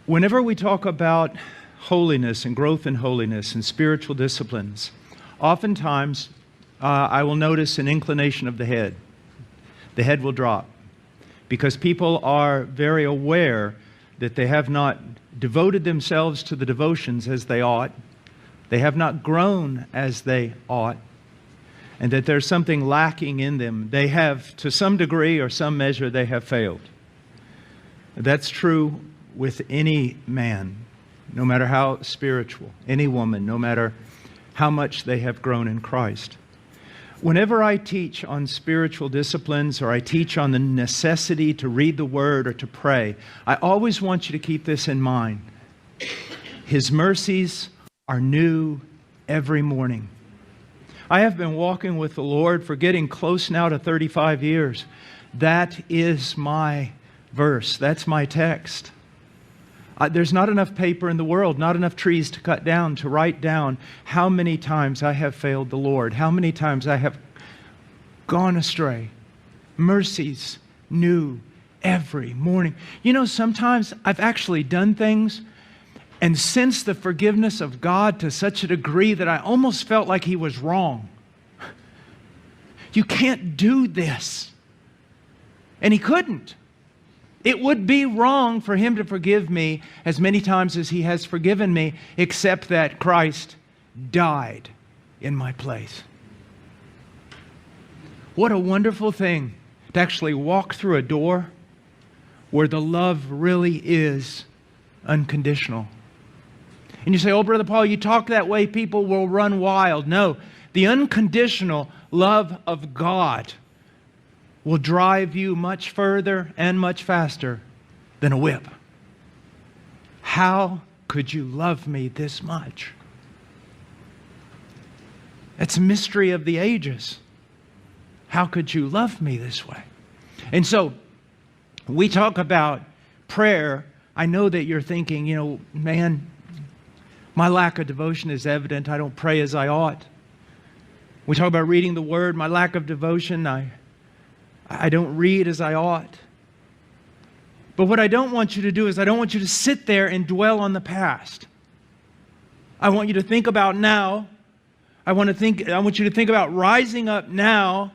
Whenever we talk about holiness and growth in holiness and spiritual disciplines, oftentimes I will notice an inclination of the head. The head will drop because people are very aware that they have not devoted themselves to the devotions as they ought. They have not grown as they ought, and that there's something lacking in them. They have, to some degree or some measure, they have failed. That's true with any man, no matter how spiritual, any woman, no matter how much they have grown in Christ. Whenever I teach on spiritual disciplines or I teach on the necessity to read the Word or to pray, I always want you to keep this in mind. His mercies are new every morning. I have been walking with the Lord for getting close now to 35 years. That is my verse. That's my text. There's not enough paper in the world, not enough trees to cut down to write down how many times I have failed the Lord, how many times I have gone astray. Mercies new every morning. You know, sometimes I've actually done things and sensed the forgiveness of God to such a degree that I almost felt like He was wrong. You can't do this. And He couldn't. It would be wrong for Him to forgive me as many times as He has forgiven me, except that Christ died in my place. What a wonderful thing to actually walk through a door where the love really is unconditional. And you say, oh, Brother Paul, you talk that way, people will run wild. No, the unconditional love of God will drive you much further and much faster than a whip. How could you love me this much? It's a mystery of the ages. How could you love me this way? And so, we talk about prayer. I know that you're thinking, man, my lack of devotion is evident. I don't pray as I ought. We talk about reading the Word. My lack of devotion, I don't read as I ought. But what I don't want you to do is I don't want you to sit there and dwell on the past. I want you to think about now. I want you to think about rising up now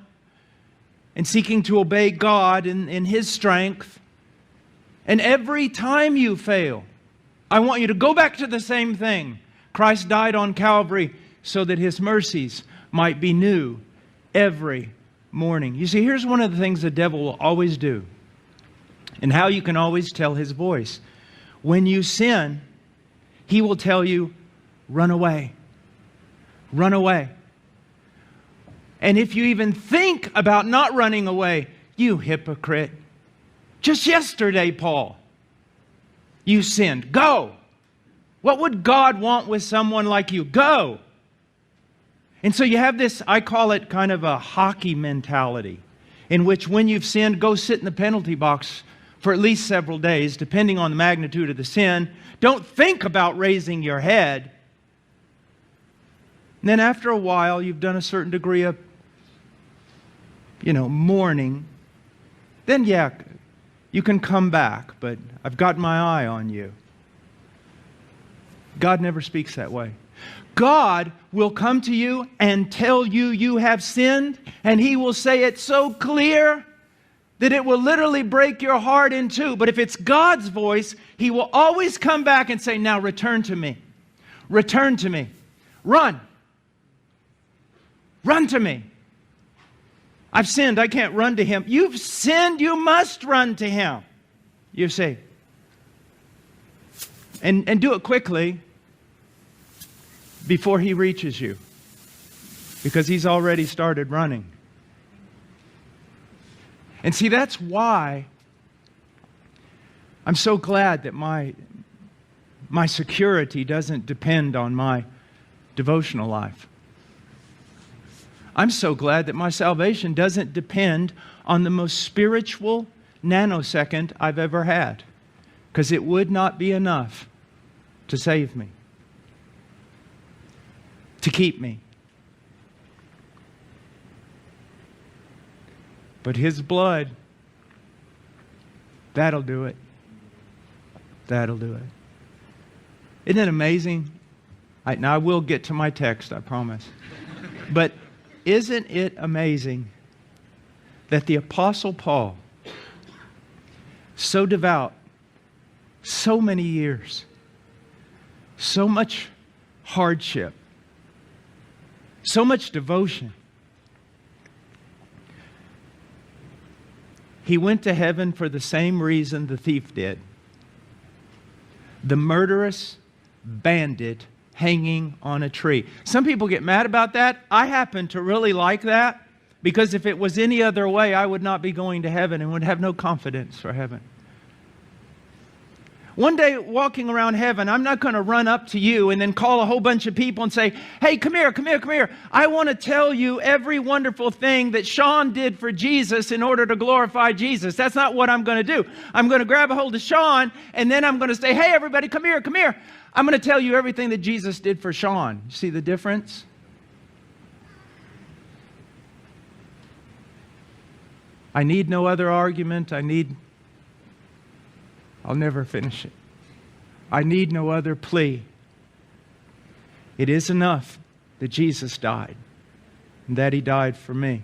and seeking to obey God in His strength. And every time you fail, I want you to go back to the same thing. Christ died on Calvary so that His mercies might be new every morning. You see, here's one of the things the devil will always do, and how you can always tell his voice. When you sin, he will tell you, run away. Run away. And if you even think about not running away, you hypocrite. Just yesterday, Paul, you sinned. Go. What would God want with someone like you? Go. And so you have this, I call it kind of a hockey mentality, in which when you've sinned, go sit in the penalty box for at least several days, depending on the magnitude of the sin. Don't think about raising your head. And then after a while, you've done a certain degree of, mourning. Then, you can come back, but I've got my eye on you. God never speaks that way. God will come to you and tell you you have sinned, and He will say it so clear that it will literally break your heart in two. But if it's God's voice, He will always come back and say, now return to me. Return to me. Run. Run to me. I've sinned. I can't run to Him. You've sinned. You must run to Him. You see. And do it quickly before He reaches you, because He's already started running. And see, that's why I'm so glad that my security doesn't depend on my devotional life. I'm so glad that my salvation doesn't depend on the most spiritual nanosecond I've ever had, because it would not be enough to save me, to keep me. But His blood, that'll do it. That'll do it. Isn't it amazing? Now I will get to my text, I promise. But isn't it amazing that the Apostle Paul, so devout, so many years, so much hardship, so much devotion, he went to heaven for the same reason the thief did. The murderous bandit hanging on a tree. Some people get mad about that. I happen to really like that, because if it was any other way, I would not be going to heaven and would have no confidence for heaven. One day walking around heaven, I'm not going to run up to you and then call a whole bunch of people and say, hey, come here, come here, come here. I want to tell you every wonderful thing that Sean did for Jesus in order to glorify Jesus. That's not what I'm going to do. I'm going to grab a hold of Sean and then I'm going to say, hey, everybody, come here, come here. I'm going to tell you everything that Jesus did for Sean. You see the difference? I need no other argument. I'll never finish it. I need no other plea. It is enough that Jesus died and that He died for me.